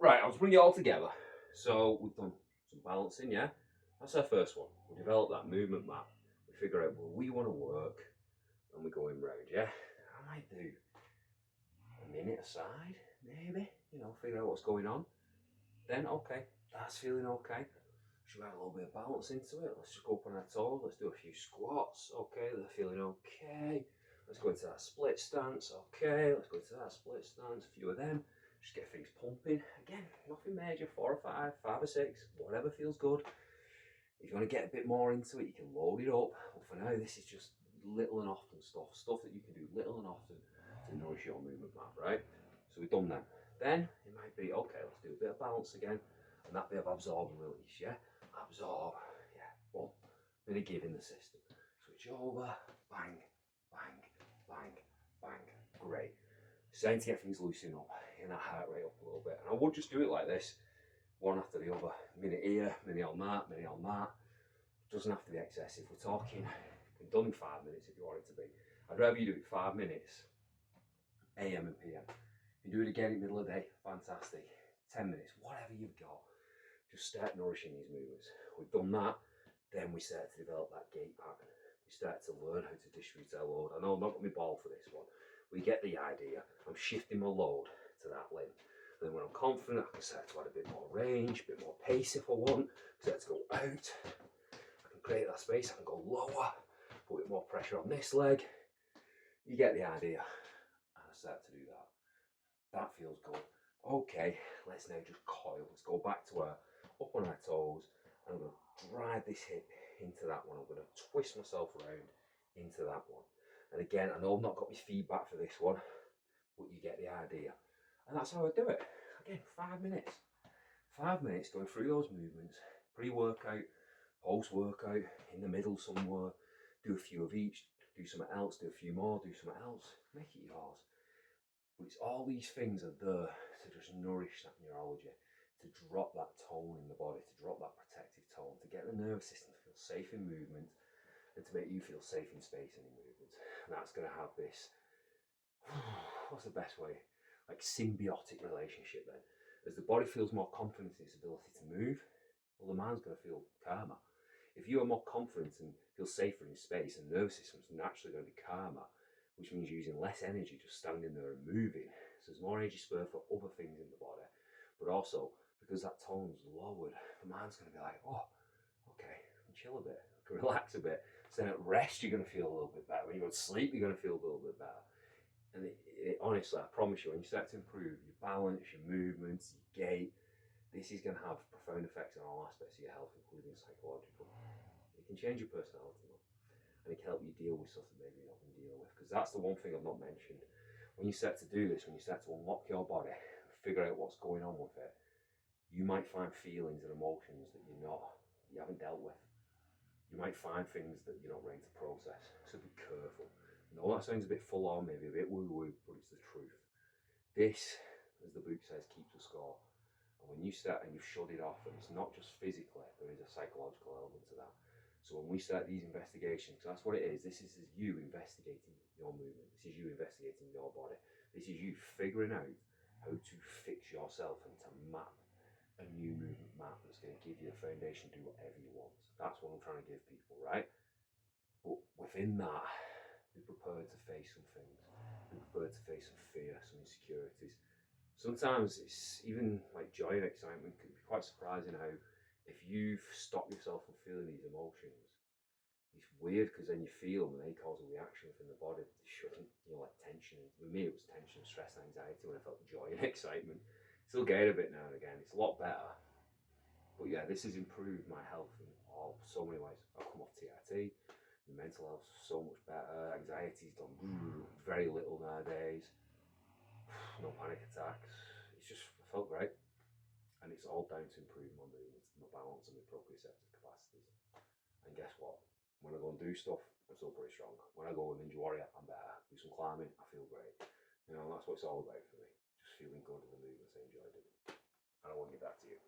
Right, I'll just bring it all together. So we've done some balancing, yeah? That's our first one. We develop that movement map. We figure out where we want to work and we're going round, yeah? I might do a minute aside, maybe, figure out what's going on. Then, okay, that's feeling okay. Should we add a little bit of balance into it? Let's just go up on our toes. Let's do a few squats. Okay, they're feeling okay. Let's go into that split stance. Okay, let's go into that split stance. A few of them. Just get things pumping. Again, nothing major. 4 or 5, 5 or 6, whatever feels good. If you want to get a bit more into it, you can load it up. But for now, this is just little and often stuff that you can do little and often to nourish your movement map, right? So we've done that. Then it might be, okay, let's do a bit of balance again. And that bit of absorb and release, yeah? Absorb, yeah, boom. Bit of give in the system. Switch over, bang, bang, bang, bang. Great. Starting to get things loosening up, getting that heart rate up a little bit. And I would just do it like this, one after the other. Minute here, minute on that, minute on that. It doesn't have to be excessive. We're talking, we've done in 5 minutes if you want it to be. I'd rather you do it 5 minutes, AM and PM. If you do it again in the middle of the day, fantastic. 10 minutes, whatever you've got. Just start nourishing these movements. We've done that, then we start to develop that gait pattern. We start to learn how to distribute our load. I know I'm not going to be ball for this one. We get the idea. I'm shifting my load to that limb. And then when I'm confident, I can start to add a bit more range, a bit more pace if I want. Start to go out. I can create that space. I can go lower, put a bit more pressure on this leg. You get the idea. And I start to do that. That feels good. Okay, let's now just coil. Let's go back to our up on our toes. And I'm going to drive this hip into that one. I'm going to twist myself around into that one. And again, I know I've not got my feedback for this one, but you get the idea. And that's how I do it. Again, 5 minutes. 5 minutes going through those movements, pre-workout, post-workout, in the middle somewhere, do a few of each, do something else, do a few more, do something else, make it yours. But it's all these things are there to just nourish that neurology, to drop that tone in the body, to drop that protective tone, to get the nervous system to feel safe in movement, and to make you feel safe in space and in movement. And that's going to have this, what's the best way? Like symbiotic relationship then. As the body feels more confident in its ability to move, well, the mind's going to feel calmer. If you are more confident and feel safer in space, and the nervous system's naturally going to be calmer, which means using less energy just standing there and moving. So there's more energy spare for other things in the body, but also because that tone's lowered, the mind's going to be like, oh, okay, chill a bit, relax a bit. So then at rest, you're going to feel a little bit better. When you go to sleep, you're going to feel a little bit better. And honestly, I promise you, when you start to improve your balance, your movements, your gait, this is going to have profound effects on all aspects of your health, including psychological. It can change your personality, and it can help you deal with stuff that maybe you've not been dealing with. Because that's the one thing I've not mentioned. When you start to do this, when you start to unlock your body, figure out what's going on with it, you might find feelings and emotions that you haven't dealt with. You might find things that you're not ready to process. So be careful. No, that sounds a bit full on, maybe a bit woo-woo, but it's the truth. This, as the book says, keeps a score. And when you start and you've shut it off, and it's not just physically, there is a psychological element to that. So when we start these investigations, that's what it is. This is you investigating your movement. This is you investigating your body. This is you figuring out how to fix yourself and to map a new movement map that's going to give you the foundation to do whatever you want. That's what I'm trying to give people, right? But within that, be prepared to face some things. Be prepared to face some fear, some insecurities. Sometimes it's even like joy and excitement can be quite surprising how if you've stopped yourself from feeling these emotions, it's weird because then you feel them and they cause a reaction within the body. They shouldn't, like tension. With me, it was tension, stress, and anxiety when I felt joy and excitement. Still get a bit now and again. It's a lot better. But yeah, this has improved my health in so many ways. I've come off TRT, the mental health's so much better, anxiety's done very little nowadays, no panic attacks. It's just, I felt great. And it's all down to improving my movement, my balance, and my proprioceptive capacities. And guess what? When I go and do stuff, I'm still pretty strong. When I go with Ninja Warrior, I'm better. Do some climbing, I feel great. That's what it's all about for me. Just feeling good in the movements I enjoy doing. And I want to give that to you.